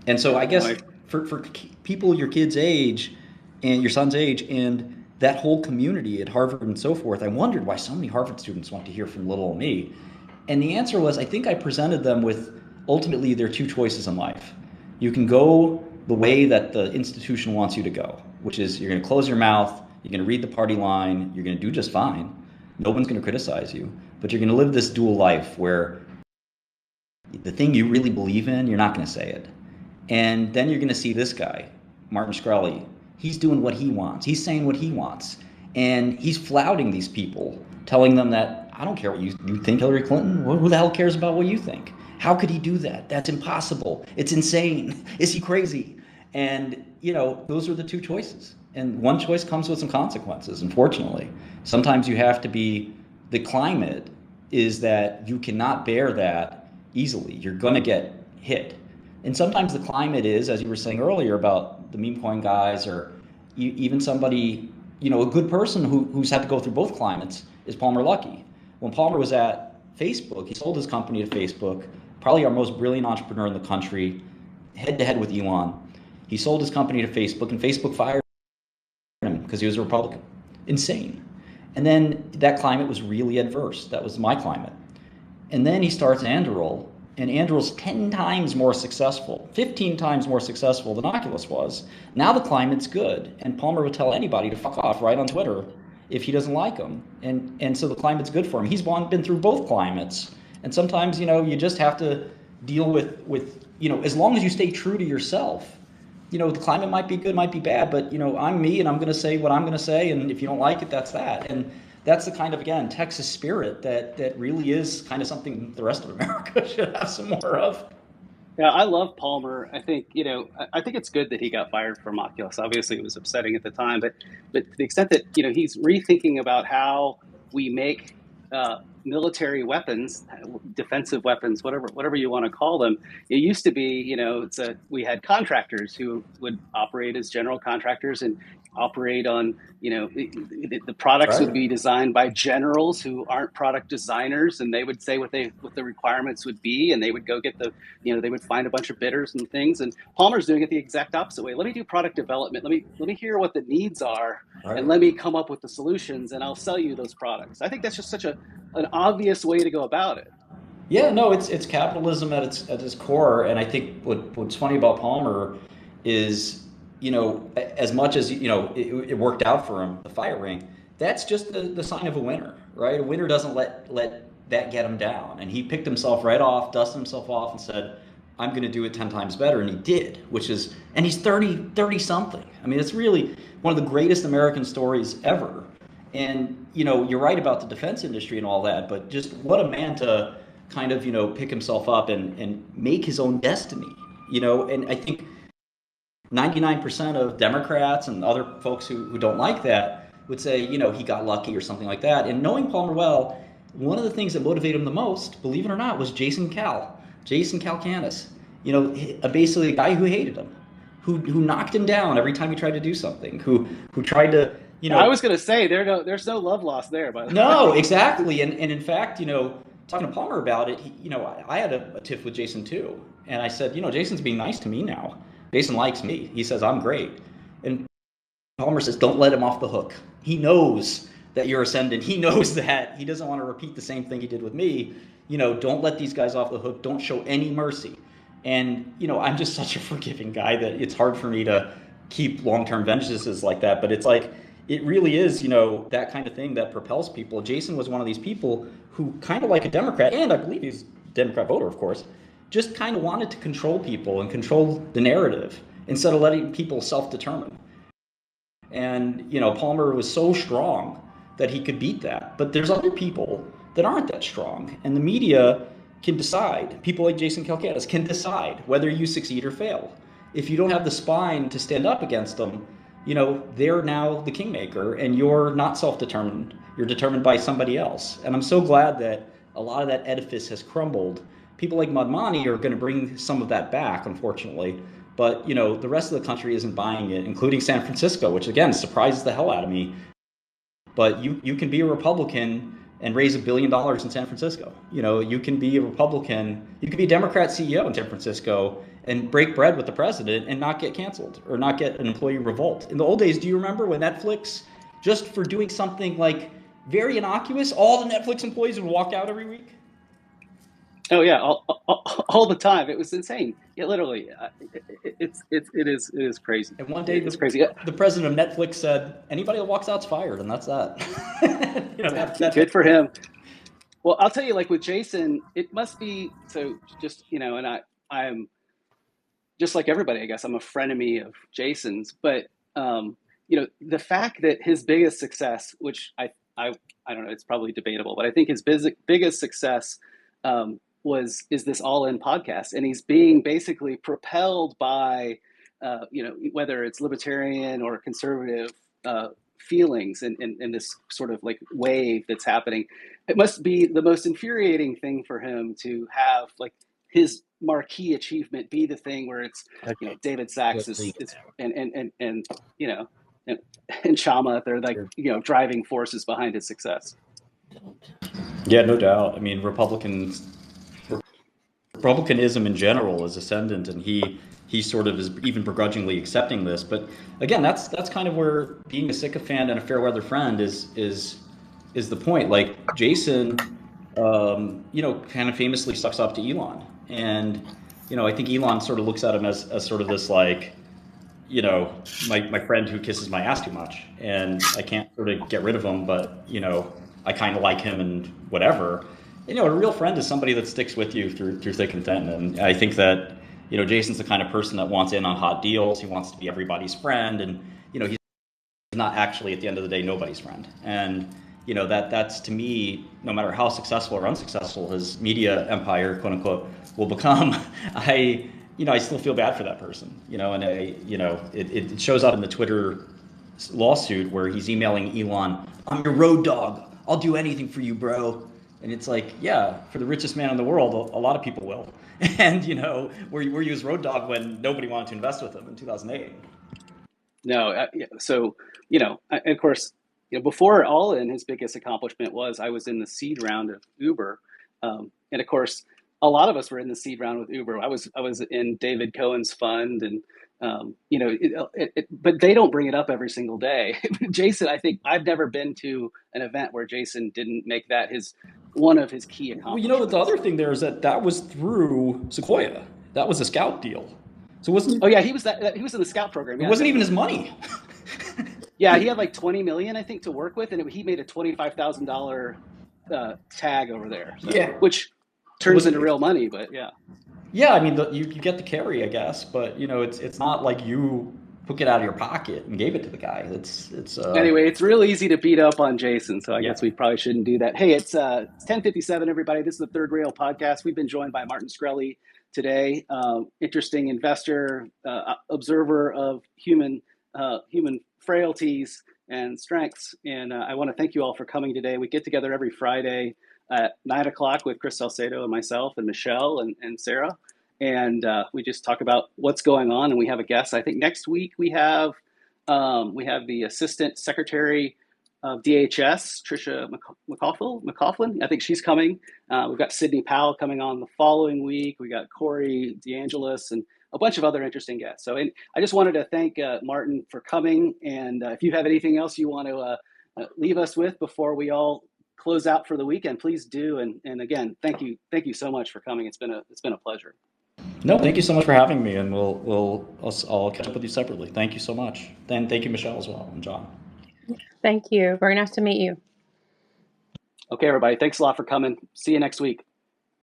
And so I guess Like, for people your kid's age and your son's age and that whole community at Harvard and so forth, I wondered why so many Harvard students want to hear from little old me. And the answer was I think I presented them with ultimately there are two choices in life. You can go the way that the institution wants you to go, which is you're going to close your mouth, you're going to read the party line, you're going to do just fine. No one's going to criticize you, but you're going to live this dual life where the thing you really believe in, you're not going to say it. And then you're going to see this guy, Martin Shkreli. He's doing what he wants. He's saying what he wants. And he's flouting these people, telling them that, I don't care what you think, Hillary Clinton. Who the hell cares about what you think? How could he do that? That's impossible. It's insane. Is he crazy? And, those are the two choices. And one choice comes with some consequences, unfortunately. Sometimes you have to be, the climate is that you cannot bear that easily. You're going to get hit. And sometimes the climate is, as you were saying earlier about the meme coin guys, or even somebody, a good person who's had to go through both climates is Palmer Luckey. When Palmer was at Facebook, he sold his company to Facebook, probably our most brilliant entrepreneur in the country, head to head with Elon. He sold his company to Facebook, and Facebook fired him because he was a Republican. Insane. And then that climate was really adverse. That was my climate. And then he starts Anduril, and Anduril's 10 times more successful, 15 times more successful than Oculus was. Now the climate's good, and Palmer would tell anybody to fuck off right on Twitter if he doesn't like them. And so the climate's good for him. He's been through both climates. And sometimes, you just have to deal with as long as you stay true to yourself, the climate might be good, might be bad, but I'm me and I'm going to say what I'm going to say, and if you don't like it, that's that. And that's the kind of, again, Texas spirit that really is kind of something the rest of America should have some more of. yeah, I love Palmer. I think, I think it's good that he got fired from Oculus. Obviously, it was upsetting at the time, but to the extent that, he's rethinking about how we make military weapons, defensive weapons, whatever you want to call them. It used to be, we had contractors who would operate as general contractors and operate on, the products would Right. be designed by generals who aren't product designers, and they would say what the requirements would be, and they would go get they would find a bunch of bidders and things. And Palmer's doing it the exact opposite way. Let me do product development. Let me hear what the needs are, and Right. let me come up with the solutions, and I'll sell you those products. I think that's just such an obvious way to go about it. Yeah, no, it's capitalism at its core, and I think what's funny about Palmer is, as much as it worked out for him, the firing, that's just the sign of a winner, right? A winner doesn't let that get him down, and he picked himself right off, dusted himself off, and said, "I'm going to do it 10 times better," and he did, and he's 30 something. I mean, it's really one of the greatest American stories ever. And you're right about the defense industry and all that, but just what a man to kind of pick himself up and make his own destiny. And I think 99% of Democrats and other folks who don't like that would say he got lucky or something like that. And knowing Palmer well, one of the things that motivated him the most, believe it or not, was Jason Calacanis. Basically a guy who hated him, who knocked him down every time he tried to do something, who tried to I was going to say there's no love lost there, by the no, way. exactly. And in fact, talking to Palmer about it, I had a tiff with Jason too. And I said, Jason's being nice to me now. Jason likes me. He says I'm great. And Palmer says, don't let him off the hook. He knows that you're ascendant. He knows that. He doesn't want to repeat the same thing he did with me. Don't let these guys off the hook. Don't show any mercy. And, I'm just such a forgiving guy that it's hard for me to keep long-term vengeances like that. But it's like, it really is, that kind of thing that propels people. Jason was one of these people who, kind of like a Democrat, and I believe he's a Democrat voter, of course, just kind of wanted to control people and control the narrative instead of letting people self-determine. And, Palmer was so strong that he could beat that. But there's other people that aren't that strong. And the media can decide, people like Jason Calacanis can decide whether you succeed or fail. If you don't have the spine to stand up against them, they're now the kingmaker, and you're not self-determined. You're determined by somebody else. And I'm so glad that a lot of that edifice has crumbled. People like Madmani are going to bring some of that back, unfortunately. But, the rest of the country isn't buying it, including San Francisco, which, again, surprises the hell out of me. But you can be a Republican and raise $1 billion in San Francisco. You can be a Republican, you can be a Democrat CEO in San Francisco and break bread with the president and not get canceled or not get an employee revolt. In the old days, do you remember when Netflix, just for doing something like very innocuous, all the Netflix employees would walk out every week? Oh yeah, all the time. It was insane. Yeah, literally, it is crazy. And one day, It's crazy. the president of Netflix said, "Anybody that walks out's fired," and that's that. Good for him. Well, I'll tell you, like with Jason, it must be so. Just and I'm just like everybody. I guess I'm a frenemy of Jason's, but the fact that his biggest success, which I don't know, it's probably debatable, but I think his biggest success is this All In podcast, and he's being basically propelled by whether it's libertarian or conservative feelings and this sort of like wave that's happening. It must be the most infuriating thing for him to have like his marquee achievement be the thing where it's David Sachs is and and Chama, they're like driving forces behind his success. Yeah, no doubt. I mean, Republicanism in general is ascendant, and he sort of is even begrudgingly accepting this. But again, that's kind of where being a sycophant and a fair weather friend is the point. Like Jason, kind of famously sucks up to Elon, and I think Elon sort of looks at him as sort of this like, my friend who kisses my ass too much, and I can't sort of get rid of him, but I kind of like him and whatever. A real friend is somebody that sticks with you through thick and thin. And I think that, Jason's the kind of person that wants in on hot deals. He wants to be everybody's friend. And, he's not actually at the end of the day, nobody's friend. And, that's to me, no matter how successful or unsuccessful his media empire, quote unquote, will become, I still feel bad for that person, and it shows up in the Twitter lawsuit where he's emailing Elon, "I'm your road dog. I'll do anything for you, bro." And it's like, yeah, for the richest man in the world, a lot of people will. And, were you his road dog when nobody wanted to invest with him in 2008? No. So, of course, before All In, his biggest accomplishment was I was in the seed round of Uber. And of course, a lot of us were in the seed round with Uber. I was in David Cohen's fund, and but they don't bring it up every single day. Jason, I think I've never been to an event where Jason didn't make that one of his key accomplishments. Well, the other thing there is that was through Sequoia. That was a Scout deal. So wasn't? Oh yeah, he was in the Scout program. Yeah, it wasn't even his money. Yeah, he had like 20 million, I think, to work with, and he made a $25,000 tag over there. So, yeah, which turns into real money, but yeah. Yeah, I mean, you get the carry, I guess, but it's not like you took it out of your pocket and gave it to the guy. Anyway, it's real easy to beat up on Jason, so I guess we probably shouldn't do that. Hey, it's 10:57, everybody. This is the Third Rail podcast. We've been joined by Martin Shkreli today. Interesting investor, observer of human frailties and strengths. And I want to thank you all for coming today. We get together every Friday at 9 o'clock with Chris Salcedo and myself and Michelle and Sarah. And we just talk about what's going on. And we have a guest. I think next week we have the Assistant Secretary of DHS, Tricia McCaughlin. I think she's coming. We've got Sidney Powell coming on the following week. We got Corey DeAngelis and a bunch of other interesting guests. So I just wanted to thank Martin for coming. And if you have anything else you want to leave us with before we all close out for the weekend, please do. And again, thank you so much for coming. It's been a pleasure. No, thank you so much for having me, and I'll catch up with you separately. Thank you so much. Then thank you, Michelle, as well, and John. Thank you. Very nice to meet you. Okay, everybody. Thanks a lot for coming. See you next week.